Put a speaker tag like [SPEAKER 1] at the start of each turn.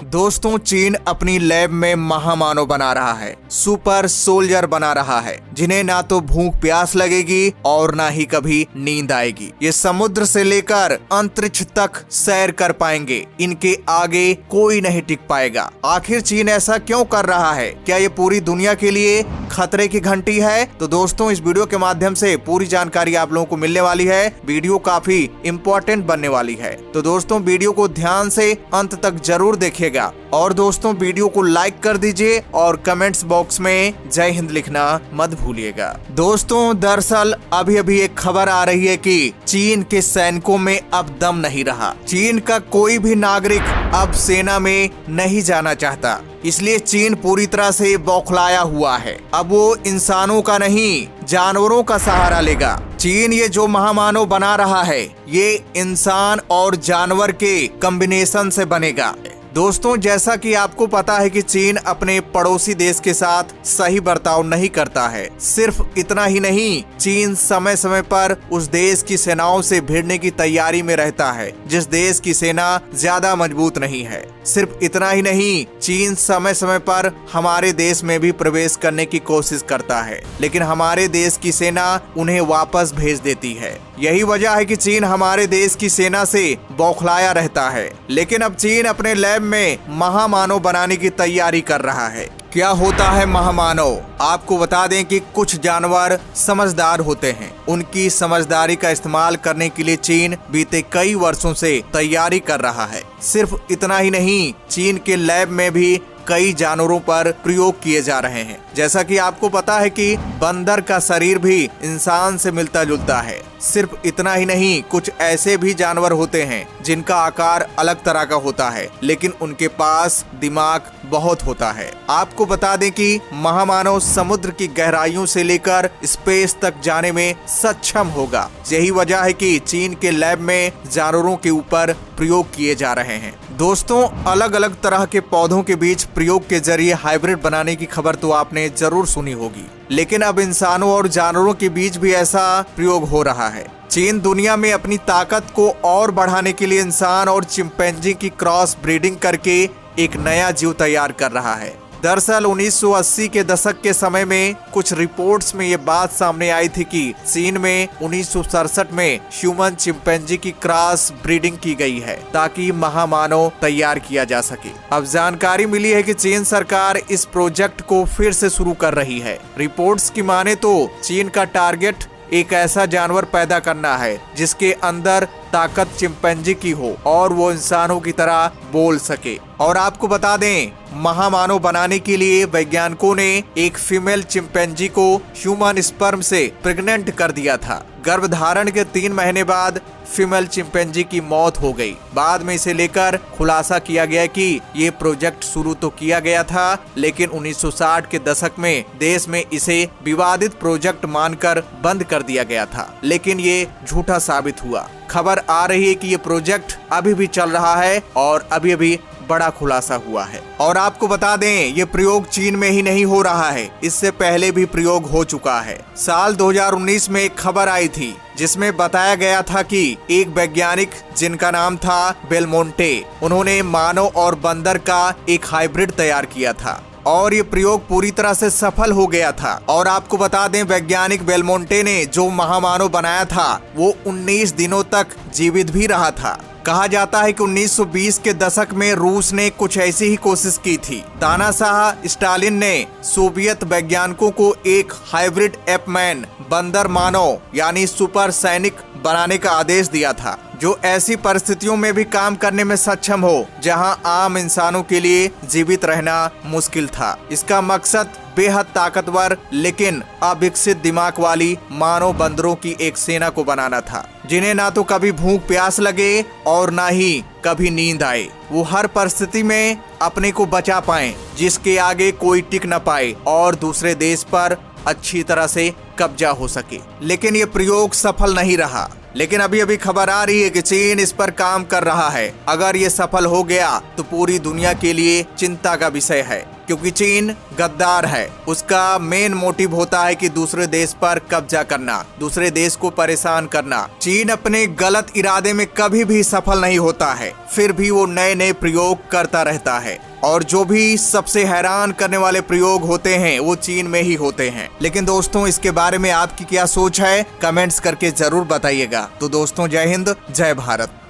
[SPEAKER 1] दोस्तों, चीन अपनी लैब में महामानव बना रहा है, सुपर सोल्जर बना रहा है, जिन्हें ना तो भूख प्यास लगेगी और ना ही कभी नींद आएगी। ये समुद्र से लेकर अंतरिक्ष तक सैर कर पाएंगे, इनके आगे कोई नहीं टिक पाएगा। आखिर चीन ऐसा क्यों कर रहा है? क्या ये पूरी दुनिया के लिए खतरे की घंटी है? तो दोस्तों, इस वीडियो के माध्यम से पूरी जानकारी आप लोगों को मिलने वाली है। वीडियो काफी इम्पोर्टेंट बनने वाली है, तो दोस्तों वीडियो को ध्यान से अंत तक जरूर देखिएगा। और दोस्तों, वीडियो को लाइक कर दीजिए और कमेंट्स बॉक्स में जय हिंद लिखना मत भूलिएगा। दोस्तों, दरअसल अभी अभी एक खबर आ रही है कि चीन के सैनिकों में अब दम नहीं रहा। चीन का कोई भी नागरिक अब सेना में नहीं जाना चाहता, इसलिए चीन पूरी तरह से बौखलाया हुआ है। अब वो इंसानों का नहीं, जानवरों का सहारा लेगा। चीन ये जो महामानव बना रहा है, ये इंसान और जानवर के कॉम्बिनेशन से बनेगा। दोस्तों, जैसा कि आपको पता है कि चीन अपने पड़ोसी देश के साथ सही बर्ताव नहीं करता है। सिर्फ इतना ही नहीं, चीन समय समय पर उस देश की सेनाओं से भिड़ने की तैयारी में रहता है जिस देश की सेना ज्यादा मजबूत नहीं है। सिर्फ इतना ही नहीं, चीन समय समय पर हमारे देश में भी प्रवेश करने की कोशिश करता है, लेकिन हमारे देश की सेना उन्हें वापस भेज देती है। यही वजह है कि चीन हमारे देश की सेना से बौखलाया रहता है। लेकिन अब चीन अपने लैब में महामानव बनाने की तैयारी कर रहा है। क्या होता है महामानव? आपको बता दें कि कुछ जानवर समझदार होते हैं। उनकी समझदारी का इस्तेमाल करने के लिए चीन बीते कई वर्षों से तैयारी कर रहा है। सिर्फ इतना ही नहीं, चीन के लैब में भी कई जानवरों पर प्रयोग किए जा रहे हैं। जैसा कि आपको पता है कि बंदर का शरीर भी इंसान से मिलता जुलता है। सिर्फ इतना ही नहीं, कुछ ऐसे भी जानवर होते हैं जिनका आकार अलग तरह का होता है, लेकिन उनके पास दिमाग बहुत होता है। आपको बता दें कि महामानव समुद्र की गहराइयों से लेकर स्पेस तक जाने में सक्षम होगा। यही वजह है कि चीन के लैब में जानवरों के ऊपर प्रयोग किए जा रहे हैं। दोस्तों, अलग अलग तरह के पौधों के बीच प्रयोग के जरिए हाइब्रिड बनाने की खबर तो आपने जरूर सुनी होगी, लेकिन अब इंसानों और जानवरों के बीच भी ऐसा प्रयोग हो रहा है। चीन दुनिया में अपनी ताकत को और बढ़ाने के लिए इंसान और चिंपैंजी की क्रॉस ब्रीडिंग करके एक नया जीव तैयार कर रहा है। दरअसल 1980 के दशक के समय में कुछ रिपोर्ट्स में ये बात सामने आई थी कि चीन में 1967 में ह्यूमन चिंपैंजी की क्रॉस ब्रीडिंग की गई है ताकि महामानव तैयार किया जा सके। अब जानकारी मिली है कि चीन सरकार इस प्रोजेक्ट को फिर से शुरू कर रही है। रिपोर्ट्स की माने तो चीन का टारगेट एक ऐसा जानवर पैदा करना है जिसके अंदर ताकत चिंपैंजी की हो और वो इंसानों की तरह बोल सके। और आपको बता दें, महामानव बनाने के लिए वैज्ञानिकों ने एक फीमेल चिंपैंजी को ह्यूमन स्पर्म से प्रेग्नेंट कर दिया था। गर्भधारण के 3 महीने बाद फीमेल चिंपैंजी की मौत हो गई। बाद में इसे लेकर खुलासा किया गया कि ये प्रोजेक्ट शुरू तो किया गया था, लेकिन 1960 के दशक में देश में इसे विवादित प्रोजेक्ट मानकर बंद कर दिया गया था, लेकिन ये झूठा साबित हुआ। खबर आ रही है कि ये प्रोजेक्ट अभी भी चल रहा है और अभी अभी बड़ा खुलासा हुआ है। और आपको बता दें, ये प्रयोग चीन में ही नहीं हो रहा है, इससे पहले भी प्रयोग हो चुका है। साल 2019 में एक खबर आई थी जिसमें बताया गया था कि एक वैज्ञानिक जिनका नाम था बेलमोंटे, उन्होंने मानव और बंदर का एक हाइब्रिड तैयार किया था और ये प्रयोग पूरी तरह से सफल हो गया था। और आपको बता दें, वैज्ञानिक बेलमोंटे ने जो महामानव बनाया था वो 19 दिनों तक जीवित भी रहा था। कहा जाता है कि 1920 के दशक में रूस ने कुछ ऐसी ही कोशिश की थी। तानाशाह स्टालिन ने सोवियत वैज्ञानिकों को एक हाइब्रिड एपमैन बंदर मानव यानी सुपर सैनिक बनाने का आदेश दिया था, जो ऐसी परिस्थितियों में भी काम करने में सक्षम हो जहां आम इंसानों के लिए जीवित रहना मुश्किल था। इसका मकसद बेहद ताकतवर लेकिन अविकसित दिमाग वाली मानव बंदरों की एक सेना को बनाना था, जिन्हें ना तो कभी भूख प्यास लगे और ना ही कभी नींद आए। वो हर परिस्थिति में अपने को बचा पाएं, जिसके आगे कोई टिक न पाए और दूसरे देश पर अच्छी तरह से कब्जा हो सके। लेकिन ये प्रयोग सफल नहीं रहा। लेकिन अभी अभी खबर आ रही है कि चीन इस पर काम कर रहा है। अगर ये सफल हो गया तो पूरी दुनिया के लिए चिंता का विषय है। क्योंकि चीन गद्दार है। उसका मेन मोटिव होता है कि दूसरे देश पर कब्जा करना, दूसरे देश को परेशान करना। चीन अपने गलत इरादे में कभी भी सफल नहीं होता है, फिर भी वो नए नए प्रयोग करता रहता है और जो भी सबसे हैरान करने वाले प्रयोग होते हैं वो चीन में ही होते हैं। लेकिन दोस्तों, इसके बारे में आपकी क्या सोच है, कमेंट्स करके जरूर बताइएगा। तो दोस्तों, जय हिंद, जय भारत।